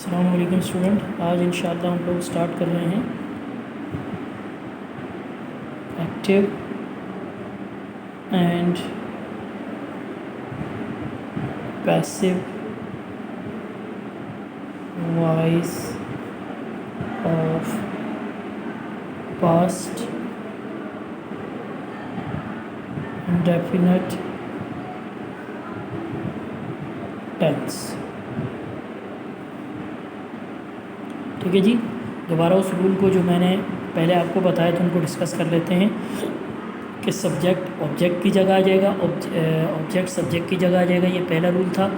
अस्सलाम वालेकुम स्टूडेंट। आज इंशाअल्लाह हम लोग स्टार्ट कर रहे हैं active and passive voice of past indefinite tense. ठीक है जी, दोबारा उस रूल को जो मैंने पहले आपको बताया था उनको डिस्कस कर लेते हैं कि सब्जेक्ट ऑब्जेक्ट की जगह आ जाएगा, ऑब्जेक्ट सब्जेक्ट की जगह आ जाएगा। ये पहला रूल था।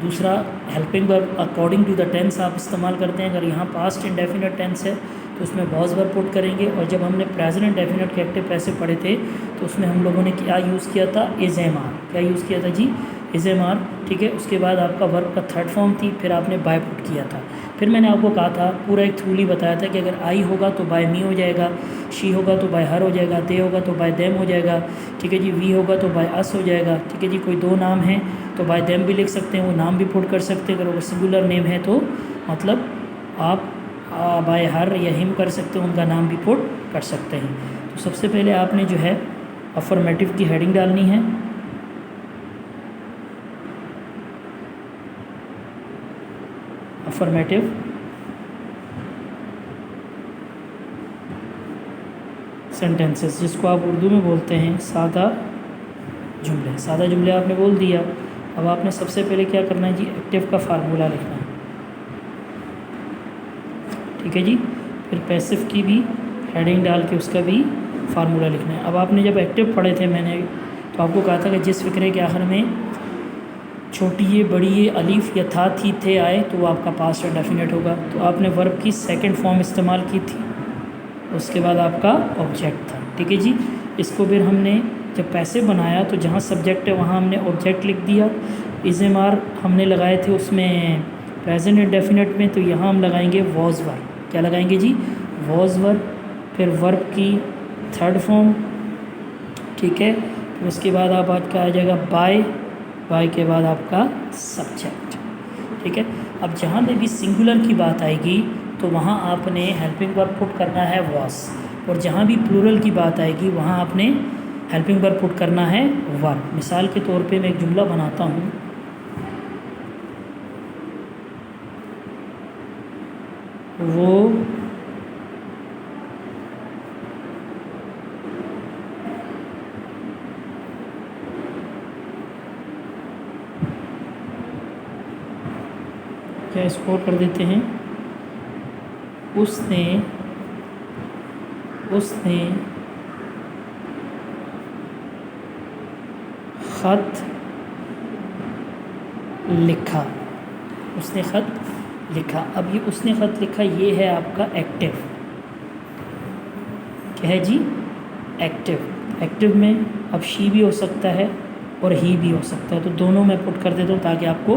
दूसरा, helping verb according to the tense आप इस्तेमाल करते हैं। अगर यहाँ पास्ट इंडेफिनिट टेंस है तो उसमें वॉज वर्ब पुट करेंगे, और जब हमने प्रेजेंट इंडेफिनिट के एक्टिव पैसिव पढ़े थे तो उसमें हम लोगों ने क्या यूज़ किया था? Is am are. क्या यूज़ किया था जी? Is am are. ठीक है, उसके बाद आपका वर्ब का थर्ड फॉर्म थी, फिर आपने बाय पुट किया था। फिर मैंने आपको कहा था, पूरा एक थ्रूली बताया था कि अगर आई होगा तो बाय मी हो जाएगा, शी होगा तो बाय हर हो जाएगा, दे होगा तो बाय देम हो जाएगा। ठीक है जी, वी होगा तो बाय अस हो जाएगा। ठीक है जी, कोई दो नाम हैं तो बाय देम भी लिख सकते हैं, वो नाम भी पुट कर सकते हैं। अगर वो सिंगुलर नेम है तो मतलब आप बाय हर या हिम कर सकते हैं, उनका नाम भी पुट कर सकते हैं। तो सबसे पहले आपने जो है अफर्मेटिव की हेडिंग डालनी है। अफर्मेटिव सेंटेंसेस, जिसको आप उर्दू में बोलते हैं सादा जुमले। सादा जुमले आपने बोल दिया। अब आपने सबसे पहले क्या करना है जी? एक्टिव का फार्मूला लिखना है। ठीक है जी, फिर पैसिव की भी हेडिंग डाल के उसका भी फार्मूला लिखना है। अब आपने जब एक्टिव पढ़े थे मैंने तो आपको कहा था कि जिस फिक्रे के आखिर में छोटी ये बड़ी ये अलीफ या था थी थे आए तो वो आपका पास्ट इंडेफिनिट होगा। तो आपने वर्ब की सेकंड फॉर्म इस्तेमाल की थी, उसके बाद आपका ऑब्जेक्ट था। ठीक है जी, इसको फिर हमने जब पैसिव बनाया तो जहाँ सब्जेक्ट है वहाँ हमने ऑब्जेक्ट लिख दिया। इज एम आर हमने लगाए थे उसमें प्रेजेंट इंडेफिनिट में, तो यहाँ हम लगाएंगे वॉज वर्ब। क्या लगाएंगे जी? Was verb. फिर वर्ब की थर्ड फॉर्म। ठीक है, फिर उसके बाद आप आज का आ जाएगा बाय। बाय के बाद आपका सब्जेक्ट। ठीक है, अब जहाँ पे भी सिंगुलर की बात आएगी तो वहाँ आपने हेल्पिंग वर्ब पुट करना है वॉस, और जहाँ भी प्लूरल की बात आएगी वहाँ आपने हेल्पिंग वर्ब पुट करना है वर्ब। मिसाल के तौर पे मैं एक जुमला बनाता हूँ। वो क्या स्कोर कर देते हैं? उसने ख़त लिखा। उसने ख़त लिखा। अब ये उसने ख़त लिखा ये है आपका एक्टिव। क्या है जी? एक्टिव। एक्टिव में अब शी भी हो सकता है और ही भी हो सकता है, तो दोनों मैं पुट कर देता हूँ ताकि आपको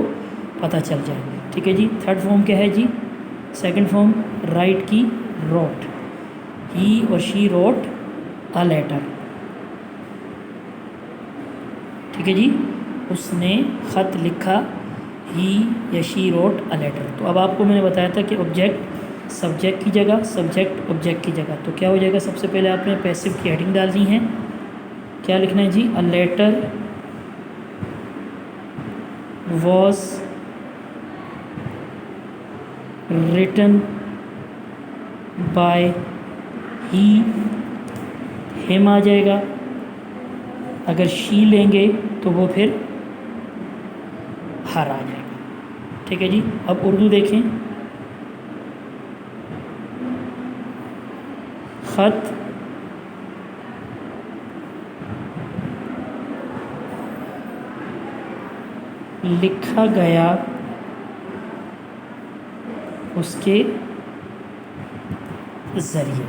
पता चल जाए। ठीक है जी, थर्ड फॉर्म क्या है जी? सेकंड फॉर्म राइट की रोट। ही और शी रोट अ लेटर। ठीक है जी, उसने ख़त लिखा, ही या शी रोट अ लेटर। तो अब आपको मैंने बताया था कि ऑब्जेक्ट सब्जेक्ट की जगह, सब्जेक्ट ऑब्जेक्ट की जगह। तो क्या हो जाएगा? सबसे पहले आपने पैसिव की हेडिंग डालनी है। क्या लिखना है जी? A letter was written by he. Him आ जाएगा। अगर शी लेंगे तो वो फिर हर आ जाएगा। ठीक है जी, अब उर्दू देखें। ख़त लिखा गया उसके ज़रिए।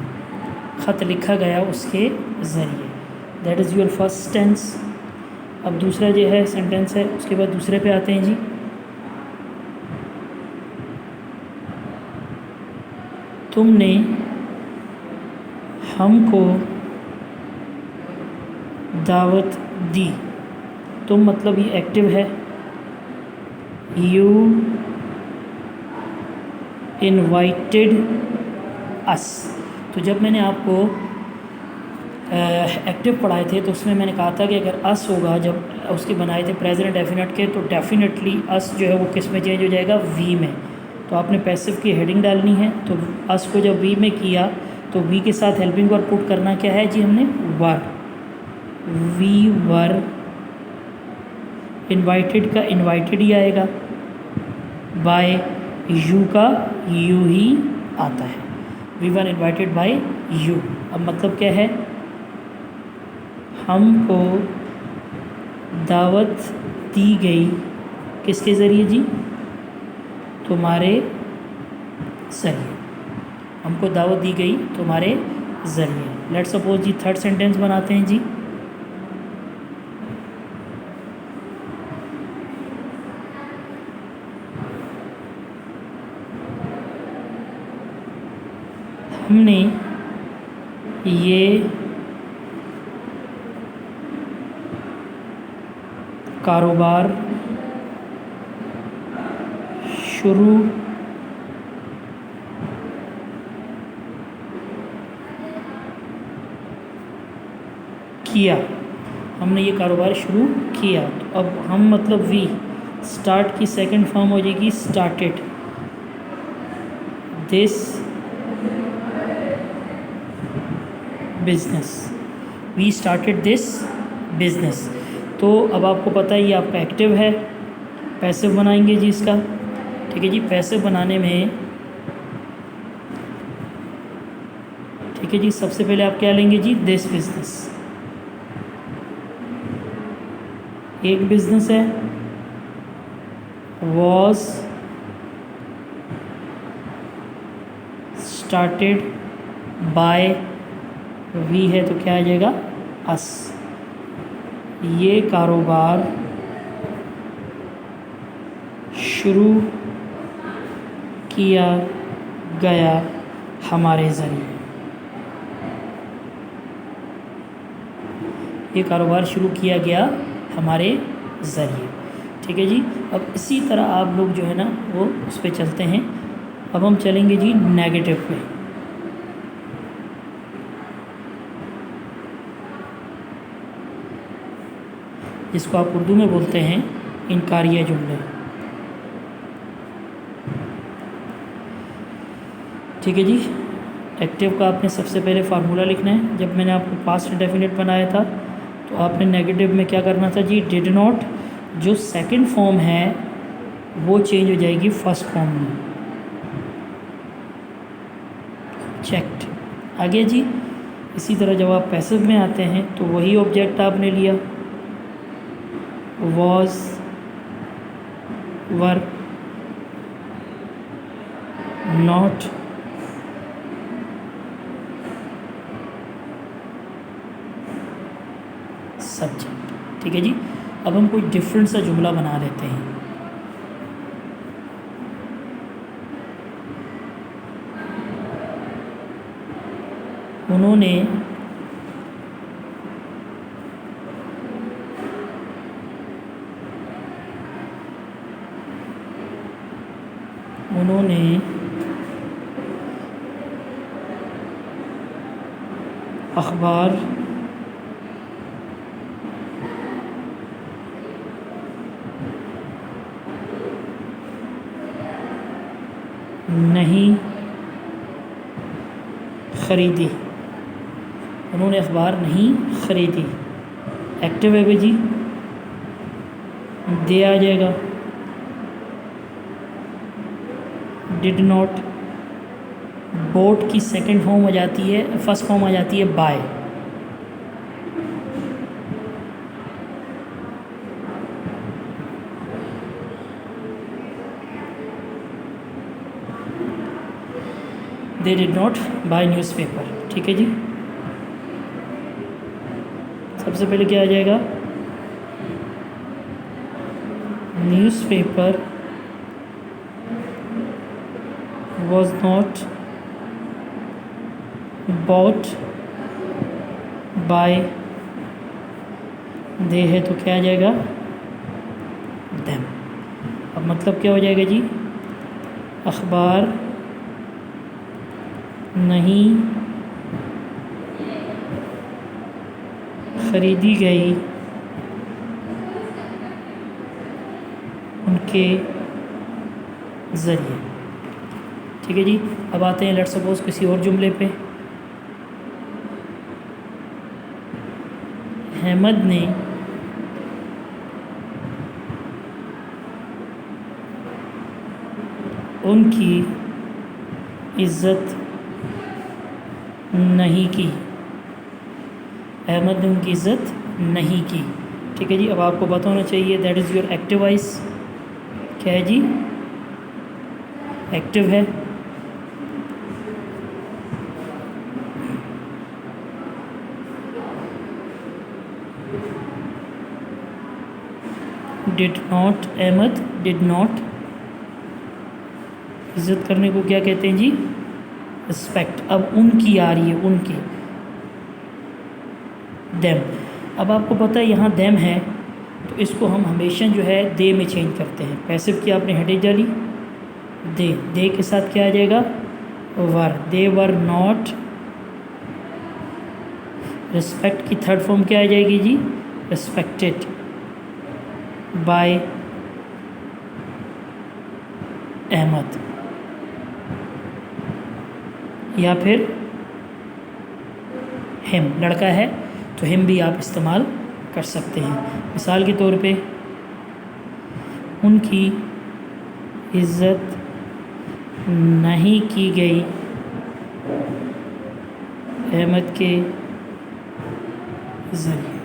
ख़त लिखा गया उसके ज़रिए, that is your first tense. अब दूसरा जो है सेंटेंस है, उसके बाद दूसरे पे आते हैं जी। तुमने हमको दावत दी। तुम मतलब ये एक्टिव है। यू इनवाइटेड अस। तो जब मैंने आपको एक्टिव पढ़ाए थे तो उसमें मैंने कहा था कि अगर अस होगा, जब उसके बनाए थे प्रेजेंट डेफिनेट के, तो डेफिनेटली अस जो है वो किस में चेंज हो जाएगा, वी में। तो आपने पैसिव की हेडिंग डालनी है, तो अस को जब वी में किया तो वी के साथ हेल्पिंग वर्ब पुट करना क्या है जी, हमने वर। We were. इनवाइटेड का इनवाइटेड ही आएगा, बाय यू का यू ही आता है। We were invited by you. अब मतलब क्या है, हमको दावत दी गई किसके ज़रिए जी, तुम्हारे ज़रिए। हमको दावत दी गई तुम्हारे ज़रिए। लेट्स सपोज जी थर्ड सेंटेंस बनाते हैं जी। हमने ये कारोबार शुरू किया। हमने ये कारोबार शुरू किया। तो अब हम मतलब वी, स्टार्ट की सेकंड फॉर्म हो जाएगी started. This business, we started this business. तो अब आपको पता है ये आपका एक्टिव है। पैसिव बनाएंगे जी इसका, ठीक है जी। पैसिव बनाने में ठीक है जी, सबसे पहले आप क्या लेंगे जी, दिस बिजनेस। एक बिजनेस है, वॉज स्टार्टेड बाय, वी है तो क्या आ जाएगा, अस। ये कारोबार शुरू किया गया हमारे ज़रिए। ये कारोबार शुरू किया गया हमारे ज़रिए, ठीक है जी। अब इसी तरह आप लोग जो है ना वो उस पर चलते हैं। अब हम चलेंगे जी नेगेटिव पे। जिसको आप उर्दू में बोलते हैं इनकारिया जुमले, ठीक है जी। एक्टिव का आपने सबसे पहले फार्मूला लिखना है। जब मैंने आपको पास्ट इंडेफिनिट बनाया था तो आपने नेगेटिव में क्या करना था जी, डिड नॉट, जो सेकंड फॉर्म है वो चेंज हो जाएगी फर्स्ट फॉर्म में। चेक्ड, आ गया जी। इसी तरह जब आप पैसिव में आते हैं तो वही ऑब्जेक्ट आपने लिया, वॉज, वर, नॉट, सब्जेक्ट, ठीक है जी। अब हम कोई डिफरेंट सा जुमला बना लेते हैं। उन्होंने अखबार नहीं ख़रीदी। उन्होंने अखबार नहीं ख़रीदी, एक्टिव है भाई जी, दे आ जाएगा। डिड नॉट, बोट की सेकंड फॉर्म आ जाती है, फर्स्ट फॉर्म आ जाती है buy. They did not buy newspaper, ठीक है जी। सबसे पहले क्या आ जाएगा, newspaper was not bought by, they है तो क्या आ जाएगा, them। अब मतलब क्या हो जाएगा जी, अखबार नहीं खरीदी गई उनके ज़रिए। ठीक है जी। अब आते हैं लेट्स सपोज किसी और जुमले पे। अहमद ने उनकी इज़्ज़त नहीं की। अहमद ने उनकी इज़्ज़त नहीं की। ठीक है जी। अब आपको पता होना चाहिए that is your active voice. क्या है जी? एक्टिव है। Did not, Ahmed did not. इज़्ज़त करने को क्या कहते हैं जी? रिस्पेक्ट। अब उनकी आ रही है, उनकी, देम। अब आपको पता है यहाँ देम है तो इसको हम हमेशा जो है दे में चेंज करते हैं। पैसिव की आपने हेडिंग डाली, दे के साथ क्या आ जाएगा? वर। दे वर नॉट। रिस्पेक्ट की थर्ड फॉर्म क्या आ जाएगी जी? रिस्पेक्टेड बाय अहमद, या फिर हिम। लड़का है तो हिम भी आप इस्तेमाल कर सकते हैं। मिसाल के तौर पे उनकी इज़्ज़त नहीं की गई अहमद के ज़रिए।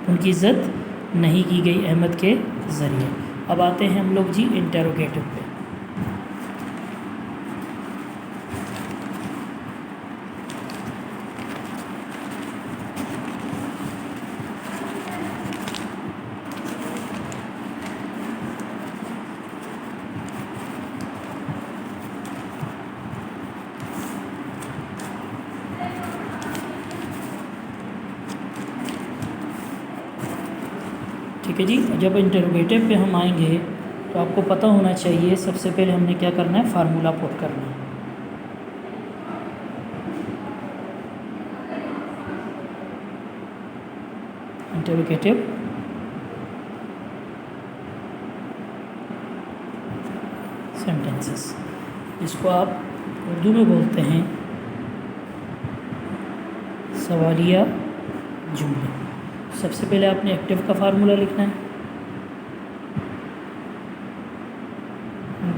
उनकी इज़्ज़त नहीं की गई अहमद के ज़रिए। अब आते हैं हम लोग जी इंटरोगेटिव पे। ठीक है जी। जब इंटरोगेटिव पे हम आएंगे तो आपको पता होना चाहिए सबसे पहले हमने क्या करना है? फार्मूला पुट करना है। इंटरोगेटिव सेंटेंसेस, जिसको आप उर्दू में बोलते हैं सवालिया जुमले। सबसे पहले आपने एक्टिव का फार्मूला लिखना है।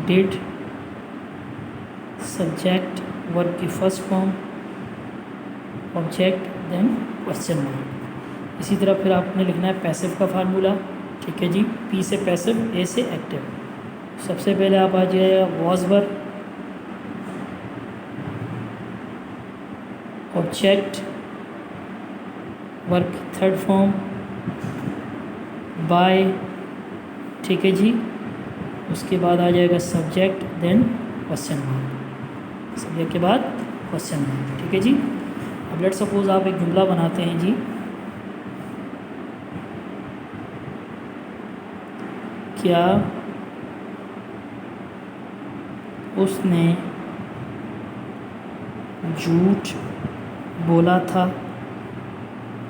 डिड, सब्जेक्ट, वर्ब की first form, object, then question mark. इसी तरह फिर आपने लिखना है पैसिव का फार्मूला। ठीक है जी। पी से पैसिव, ए से एक्टिव। सबसे पहले आप आ जाइएगा वॉज वर, ऑब्जेक्ट, वर्ब की थर्ड फॉर्म, बाय। ठीक है जी। उसके बाद आ जाएगा subject, then question mark. Subject के बाद क्वेश्चन मार्क। ठीक है जी। अब लेट्स सपोज आप एक जुमला बनाते हैं जी। क्या उसने झूठ बोला था?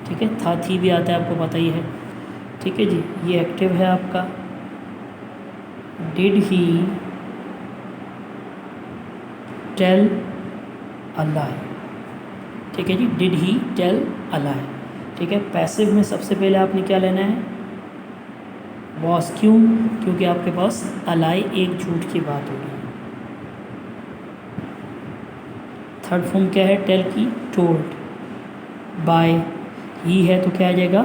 ठीक है। था, थी भी आता है, आपको पता ही है। ठीक है जी। ये एक्टिव है आपका। डिड ही टेल अ लाई। ठीक है जी। डिड ही टेल अ लाई। ठीक है। पैसिव में सबसे पहले आपने क्या लेना है? वॉज। क्यों? क्योंकि आपके पास अ लाई एक झूठ की बात होगी। थर्ड फॉर्म क्या है टेल की? टोल्ड। बाय ही है तो क्या आ जाएगा?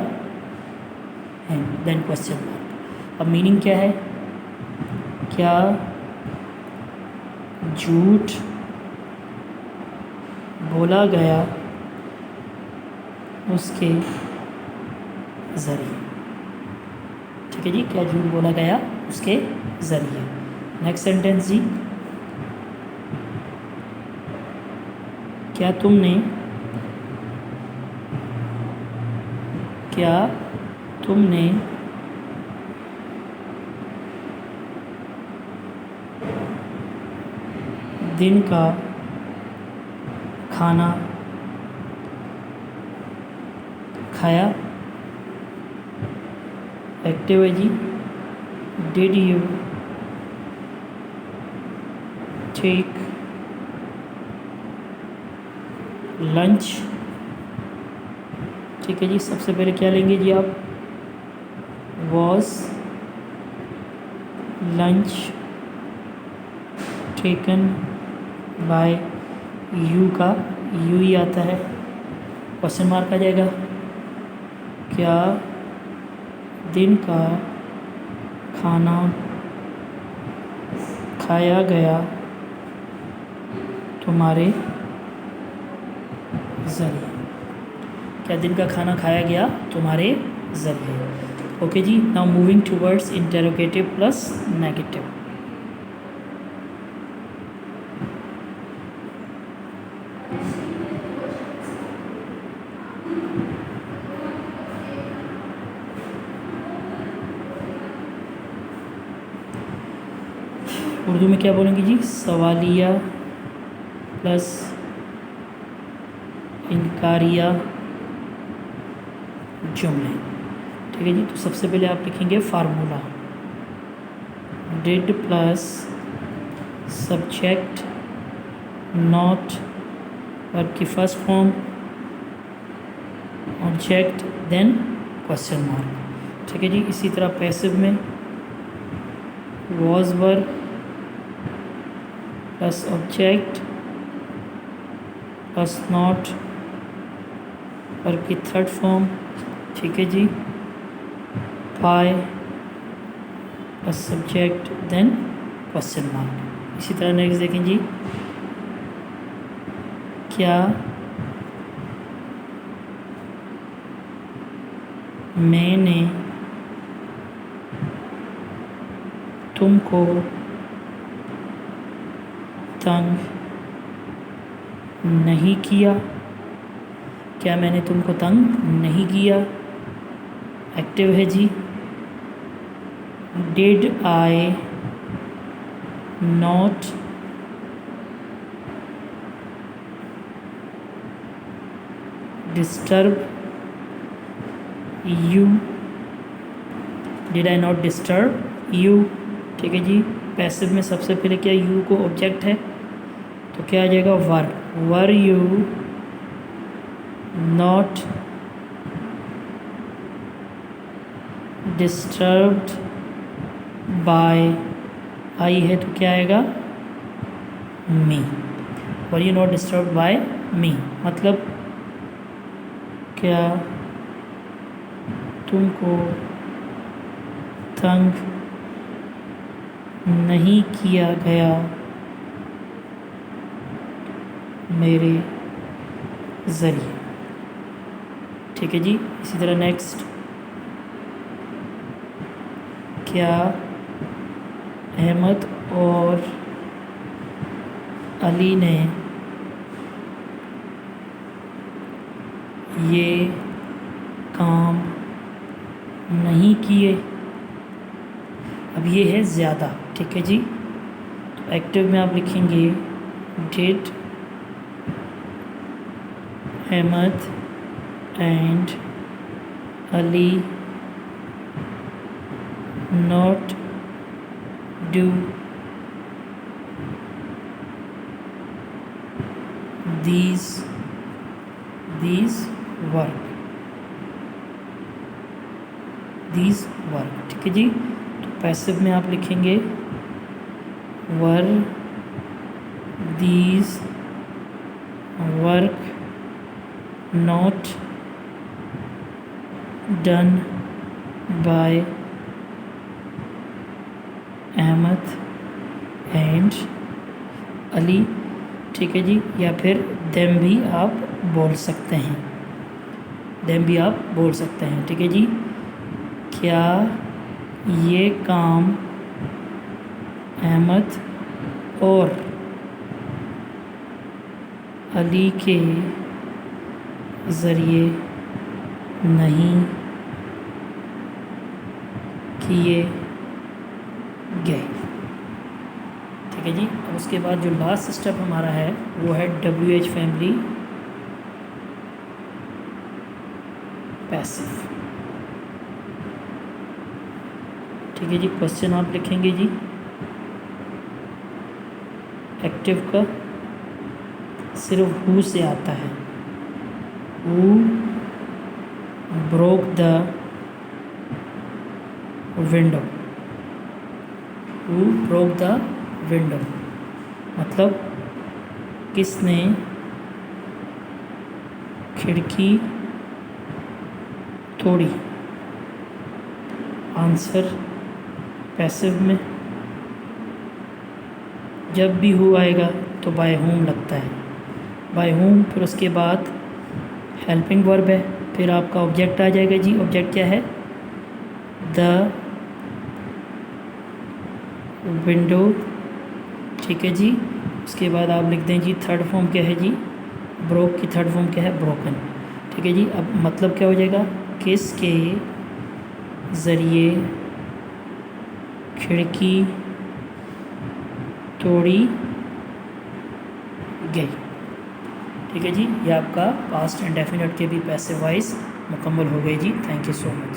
And, then question mark. अब मीनिंग क्या है? क्या झूठ बोला गया उसके ज़रिए। ठीक है जी। क्या झूठ बोला गया उसके ज़रिए। नेक्स्ट सेंटेंस जी। क्या तुमने दिन का खाना खाया, एक्टिव है जी। डिड यू टेक लंच, ठीक है जी। सबसे पहले क्या लेंगे जी आप, was lunch taken by you का यू ही आता है, क्वेश्चन मार्क आ जाएगा। क्या दिन का खाना खाया गया तुम्हारे ज़रिए, क्या दिन का खाना खाया गया तुम्हारे ज़रिए। ओके जी, now moving towards interrogative plus negative. Urdu में क्या बोलेंगे जी, सवालिया प्लस इनकारिया जुमले, ठीक है जी। तो सबसे पहले आप लिखेंगे formula, did plus subject not verb की first form, object then question mark, ठीक है जी। इसी तरह पैसिव में was verb plus object plus not verb की थर्ड फॉर्म, ठीक है जी। By plus subject then question mark. इसी तरह नेक्स्ट देखें जी, क्या मैंने तुमको तंग नहीं किया, क्या मैंने तुमको तंग नहीं किया, एक्टिव है जी। Did I not disturb you, did I not disturb you, ठीक है जी। पैसिव में सबसे पहले क्या, यू को ऑब्जेक्ट है तो क्या आ जाएगा, were you not disturbed by, I है तो क्या आएगा, me, were you not disturbed by me, मतलब क्या तुमको तंग नहीं किया गया मेरे ज़रिए, ठीक है जी। इसी तरह नेक्स्ट, क्या अहमद और अली ने ये काम नहीं किए, अब ये है ज़्यादा, ठीक है जी। तो एक्टिव में आप लिखेंगे did Ahmad and Ali not do these work, ठीक है जी। तो पैसिव में आप लिखेंगे were these work not done by Ahmad and Ali, ठीक है जी। या फिर देम भी आप बोल सकते हैं, देम भी आप बोल सकते हैं, ठीक है जी। क्या ये काम अहमद और अली के ज़रिए नहीं किए गए, ठीक है जी। अब उसके बाद जो लास्ट स्टेप हमारा है वो है WH फैमिली पैसिव। ठीक है जी। क्वेश्चन आप लिखेंगे जी, एक्टिव का सिर्फ हु से आता है, who broke the window, who broke the window मतलब किसने खिड़की तोड़ी। आंसर पैसिव में जब भी हु आएगा तो बाय होम लगता है, बाय होम, फिर उसके बाद हेल्पिंग वर्ब है, फिर आपका ऑब्जेक्ट आ जाएगा जी। ऑब्जेक्ट क्या है? The window. ठीक है जी। उसके बाद आप लिख दें जी थर्ड फॉर्म क्या है जी, ब्रोक की थर्ड फॉर्म क्या है? ब्रोकन। ठीक है जी। अब मतलब क्या हो जाएगा? किसके ज़रिए खिड़की तोड़ी गई। ठीक है जी। ये आपका पास्ट इंडेफिनिट के भी पैसिव वॉइस मुकम्मल हो गई जी। Thank you so much.